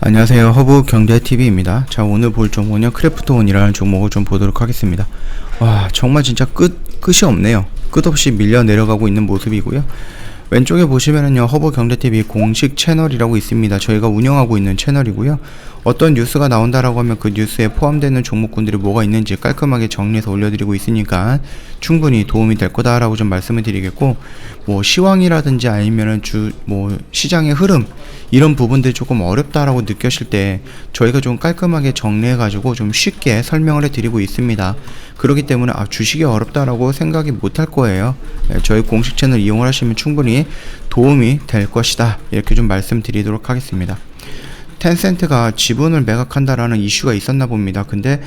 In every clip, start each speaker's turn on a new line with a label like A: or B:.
A: 안녕하세요. 허브경제TV입니다. 자, 오늘 볼 종목은요, 크래프톤이라는 종목을 좀 보도록 하겠습니다. 와, 정말 진짜 끝이 없네요. 끝없이 밀려 내려가고 있는 모습이고요. 왼쪽에 보시면은요, 허브경제TV 공식 채널이라고 있습니다. 저희가 운영하고 있는 채널이고요. 어떤 뉴스가 나온다라고 하면 그 뉴스에 포함되는 종목군들이 뭐가 있는지 깔끔하게 정리해서 올려드리고 있으니까 충분히 도움이 될 거다라고 좀 말씀을 드리겠고, 뭐 시황이라든지 아니면은 시장의 흐름 이런 부분들이 조금 어렵다라고 느껴질 때 저희가 좀 깔끔하게 정리해가지고 좀 쉽게 설명을 해드리고 있습니다. 그렇기 때문에 주식이 어렵다라고 생각이 못할 거예요. 저희 공식 채널 이용을 하시면 충분히 도움이 될 것이다, 이렇게 좀 말씀드리도록 하겠습니다. 텐센트가 지분을 매각한다라는 이슈가 있었나 봅니다. 근데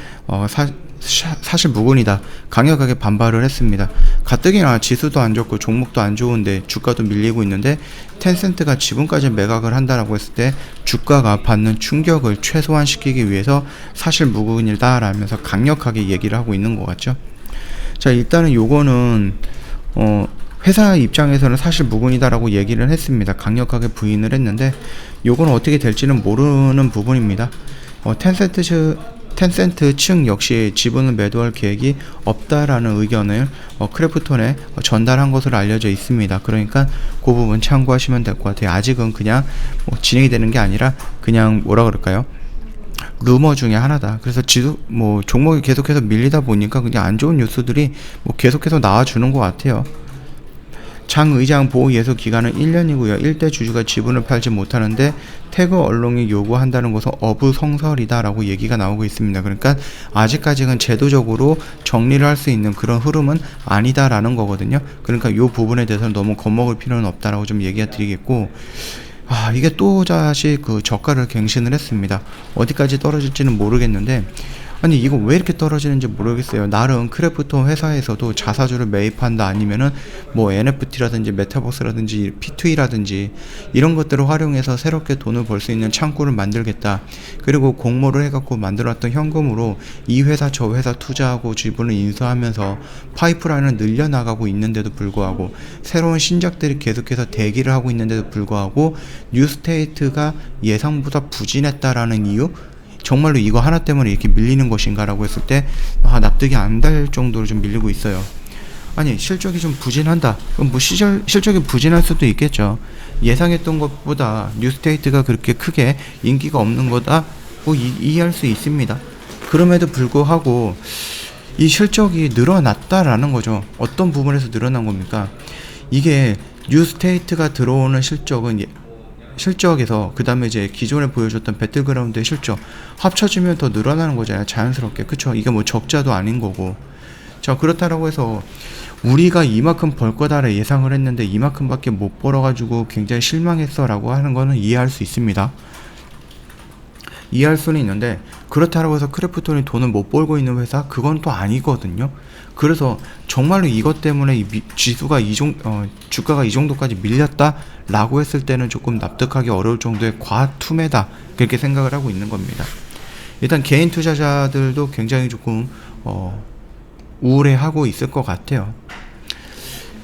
A: 사실 무근이다, 강력하게 반발을 했습니다. 가뜩이나 지수도 안 좋고 종목도 안 좋은데 주가도 밀리고 있는데 텐센트가 지분까지 매각을 한다라고 했을 때 주가가 받는 충격을 최소화시키기 위해서 사실 무근이다 라면서 강력하게 얘기를 하고 있는 것 같죠. 자, 일단은 요거는 회사 입장에서는 사실 무근이다라고 얘기를 했습니다. 강력하게 부인을 했는데 요건 어떻게 될지는 모르는 부분입니다. 텐센트 측 역시 지분을 매도할 계획이 없다라는 의견을 크래프톤에 전달한 것으로 알려져 있습니다. 그러니까 그 부분 참고하시면 될 것 같아요. 아직은 그냥 진행이 되는 게 아니라 그냥 뭐라 그럴까요? 루머 중에 하나다. 그래서 종목이 계속해서 밀리다 보니까 그냥 안 좋은 뉴스들이 계속해서 나와주는 것 같아요. 장 의장 보호 예소 기간은 1년이고요. 1대 주주가 지분을 팔지 못하는데 태그 언론이 요구한다는 것은 어부성설이다라고 얘기가 나오고 있습니다. 그러니까 아직까지는 제도적으로 정리를 할 수 있는 그런 흐름은 아니다라는 거거든요. 그러니까 이 부분에 대해서는 너무 겁먹을 필요는 없다라고 좀 얘기가 드리겠고, 이게 또다시 그 저가를 갱신을 했습니다. 어디까지 떨어질지는 모르겠는데, 아니 이거 왜 이렇게 떨어지는지 모르겠어요. 나름 크래프톤 회사에서도 자사주를 매입한다, 아니면은 NFT라든지 메타버스라든지 P2E라든지 이런 것들을 활용해서 새롭게 돈을 벌 수 있는 창구를 만들겠다, 그리고 공모를 해갖고 만들었던 현금으로 이 회사 저 회사 투자하고 지분을 인수하면서 파이프라인을 늘려나가고 있는데도 불구하고, 새로운 신작들이 계속해서 대기를 하고 있는데도 불구하고 뉴스테이트가 예상보다 부진했다라는 이유, 정말로 이거 하나 때문에 이렇게 밀리는 것인가 라고 했을 때 납득이 안 될 정도로 좀 밀리고 있어요. 아니 실적이 좀 부진한다, 그럼 실적이 부진할 수도 있겠죠. 예상했던 것보다 뉴스테이트가 그렇게 크게 인기가 없는 거다고 이해할 수 있습니다. 그럼에도 불구하고 이 실적이 늘어났다라는 거죠. 어떤 부분에서 늘어난 겁니까? 이게 뉴스테이트가 들어오는 실적에서 그 다음에 이제 기존에 보여줬던 배틀그라운드의 실적 합쳐지면 더 늘어나는 거잖아요, 자연스럽게. 그쵸? 이게 적자도 아닌 거고. 자, 그렇다라고 해서 우리가 이만큼 벌 거다라 예상을 했는데 이만큼밖에 못 벌어가지고 굉장히 실망했어 라고 하는 거는 이해할 수 있습니다. 이해할 수는 있는데, 그렇다고 해서 크래프톤이 돈을 못 벌고 있는 회사, 그건 또 아니거든요. 그래서 정말로 이것 때문에 지수가 주가가 이 정도까지 밀렸다 라고 했을 때는 조금 납득하기 어려울 정도의 과투매다, 그렇게 생각을 하고 있는 겁니다. 일단 개인 투자자들도 굉장히 조금 우울해하고 있을 것 같아요.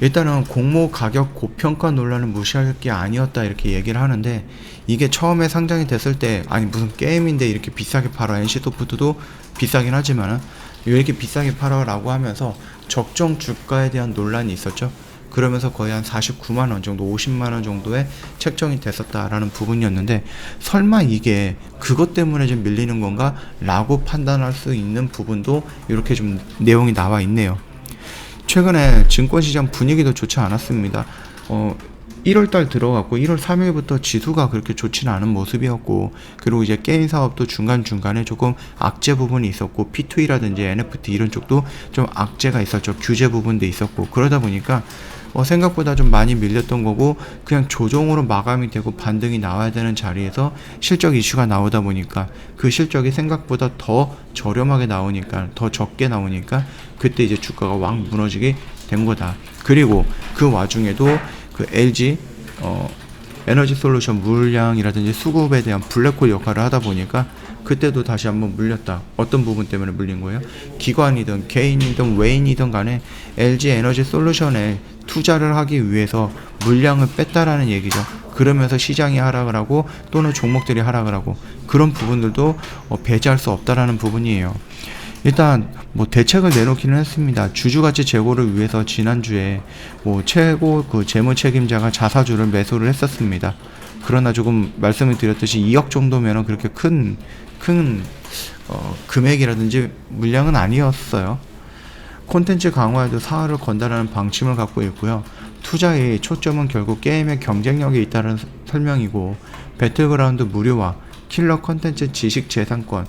A: 일단은 공모 가격 고평가 논란을 무시할 게 아니었다, 이렇게 얘기를 하는데, 이게 처음에 상장이 됐을 때 아니 무슨 게임인데 이렇게 비싸게 팔아, NC소프트도 비싸긴 하지만 왜 이렇게 비싸게 팔아 라고 하면서 적정 주가에 대한 논란이 있었죠. 그러면서 거의 한 49만원 정도, 50만원 정도에 책정이 됐었다라는 부분이었는데, 설마 이게 그것 때문에 좀 밀리는 건가 라고 판단할 수 있는 부분도 이렇게 좀 내용이 나와 있네요. 최근에 증권시장 분위기도 좋지 않았습니다. 1월달 들어갔고 1월 3일부터 지수가 그렇게 좋지는 않은 모습이었고, 그리고 이제 게임 사업도 중간중간에 조금 악재 부분이 있었고, P2E라든지 NFT 이런 쪽도 좀 악재가 있었죠. 규제 부분도 있었고, 그러다 보니까 생각보다 좀 많이 밀렸던 거고, 그냥 조정으로 마감이 되고 반등이 나와야 되는 자리에서 실적 이슈가 나오다 보니까 그 실적이 생각보다 더 저렴하게 나오니까, 더 적게 나오니까 그때 이제 주가가 왕 무너지게 된 거다. 그리고 그 와중에도 그 LG 에너지 솔루션 물량이라든지 수급에 대한 블랙홀 역할을 하다 보니까 그때도 다시 한번 물렸다. 어떤 부분 때문에 물린 거예요? 기관이든 개인이든 외인이든 간에 LG 에너지 솔루션에 투자를 하기 위해서 물량을 뺐다라는 얘기죠. 그러면서 시장이 하락을 하고 또는 종목들이 하락을 하고 그런 부분들도 배제할 수 없다라는 부분이에요. 일단 뭐 대책을 내놓기는 했습니다. 주주가치 제고를 위해서 지난주에 뭐 최고 그 재무 책임자가 자사주를 매수를 했었습니다. 그러나 조금 말씀을 드렸듯이 2억 정도면은 그렇게 큰 금액이라든지 물량은 아니었어요. 콘텐츠 강화에도 사활을 건다라는 방침을 갖고 있고요. 투자의 초점은 결국 게임의 경쟁력에 있다는 설명이고, 배틀그라운드 무료화, 킬러 콘텐츠 지식 재산권,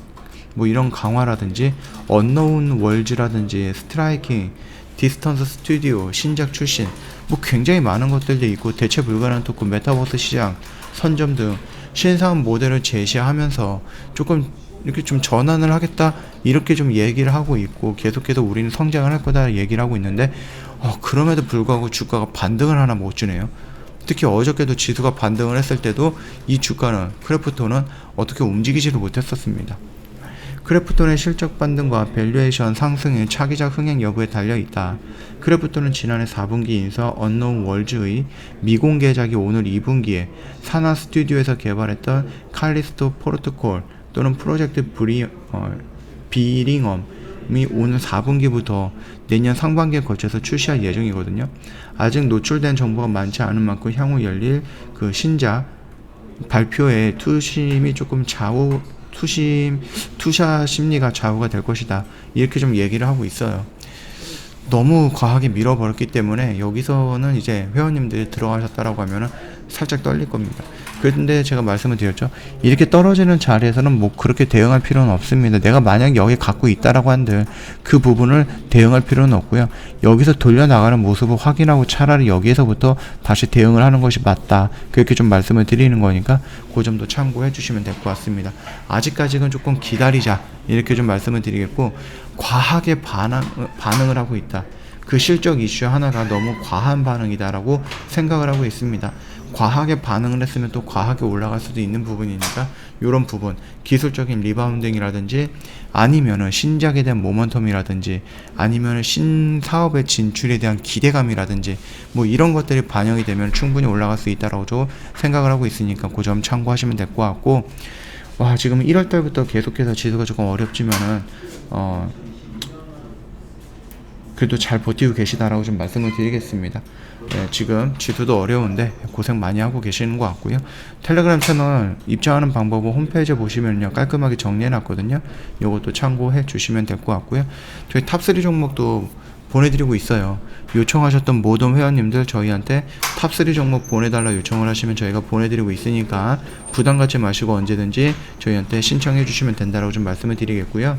A: 뭐 이런 강화라든지 언노운 월즈라든지 스트라이킹, 디스턴스 스튜디오 신작 출신, 뭐 굉장히 많은 것들도 있고, 대체 불가능한 토큰, 메타버스 시장 선점 등 신사업 모델을 제시하면서 조금 이렇게 좀 전환을 하겠다 이렇게 좀 얘기를 하고 있고, 계속해서 우리는 성장을 할 거다 얘기를 하고 있는데 그럼에도 불구하고 주가가 반등을 하나 못 주네요. 특히 어저께도 지수가 반등을 했을 때도 이 주가는, 크래프톤은 어떻게 움직이지를 못했었습니다. 크래프톤의 실적 반등과 밸류에이션 상승의 차기작 흥행 여부에 달려있다. 크래프톤은 지난해 4분기 인수한 언노운 월즈의 미공개작이 오늘 2분기에 산하 스튜디오에서 개발했던 칼리스토 프로토콜 또는 프로젝트 비링엄이 오늘 4분기부터 내년 상반기에 걸쳐서 출시할 예정이거든요. 아직 노출된 정보가 많지 않은 만큼 향후 열릴 그 신작 발표에 투심이 조금 투자 심리가 좌우가 될 것이다, 이렇게 좀 얘기를 하고 있어요. 너무 과하게 밀어버렸기 때문에 여기서는 이제 회원님들이 들어가셨다라고 하면은 살짝 떨릴 겁니다. 그런데 제가 말씀을 드렸죠. 이렇게 떨어지는 자리에서는 뭐 그렇게 대응할 필요는 없습니다. 내가 만약 여기 갖고 있다라고 한들 그 부분을 대응할 필요는 없고요. 여기서 돌려나가는 모습을 확인하고 차라리 여기에서부터 다시 대응을 하는 것이 맞다, 그렇게 좀 말씀을 드리는 거니까 그 점도 참고해 주시면 될 것 같습니다. 아직까지는 조금 기다리자, 이렇게 좀 말씀을 드리겠고, 과하게 반응을 하고 있다. 그 실적 이슈 하나가 너무 과한 반응이다라고 생각을 하고 있습니다. 과하게 반응을 했으면 또 과하게 올라갈 수도 있는 부분이니까, 이런 부분, 기술적인 리바운딩이라든지 아니면은 신작에 대한 모멘텀이라든지 아니면은 신사업의 진출에 대한 기대감이라든지 뭐 이런 것들이 반영이 되면 충분히 올라갈 수 있다라고 생각을 하고 있으니까 그 점 참고하시면 될 것 같고, 지금 1월달부터 계속해서 지수가 조금 어렵지만은 그래도 잘 버티고 계시다라고 좀 말씀을 드리겠습니다. 네, 지금 지수도 어려운데 고생 많이 하고 계시는 것 같고요. 텔레그램 채널 입장하는 방법은 홈페이지에 보시면요 깔끔하게 정리해 놨거든요. 요것도 참고해 주시면 될 것 같고요. 저희 탑3 종목도 보내드리고 있어요. 요청하셨던 모든 회원님들 저희한테 탑3 종목 보내달라 요청을 하시면 저희가 보내드리고 있으니까 부담 갖지 마시고 언제든지 저희한테 신청해 주시면 된다라고 좀 말씀을 드리겠고요.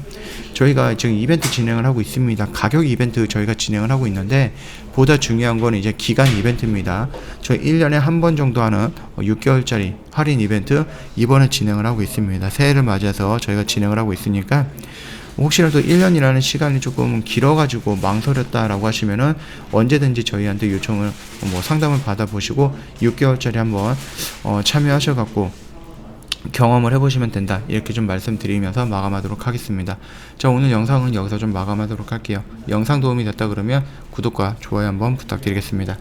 A: 저희가 지금 이벤트 진행을 하고 있습니다. 가격 이벤트 저희가 진행을 하고 있는데, 보다 중요한 건 이제 기간 이벤트입니다. 저희 1년에 한 번 정도 하는 6개월짜리 할인 이벤트 이번에 진행을 하고 있습니다. 새해를 맞이해서 저희가 진행을 하고 있으니까 혹시라도 1년이라는 시간이 조금 길어가지고 망설였다라고 하시면은 언제든지 저희한테 요청을 상담을 받아보시고 6개월짜리 한번 참여하셔갖고 경험을 해보시면 된다, 이렇게 좀 말씀드리면서 마감하도록 하겠습니다. 자, 오늘 영상은 여기서 좀 마감하도록 할게요. 영상 도움이 됐다 그러면 구독과 좋아요 한번 부탁드리겠습니다.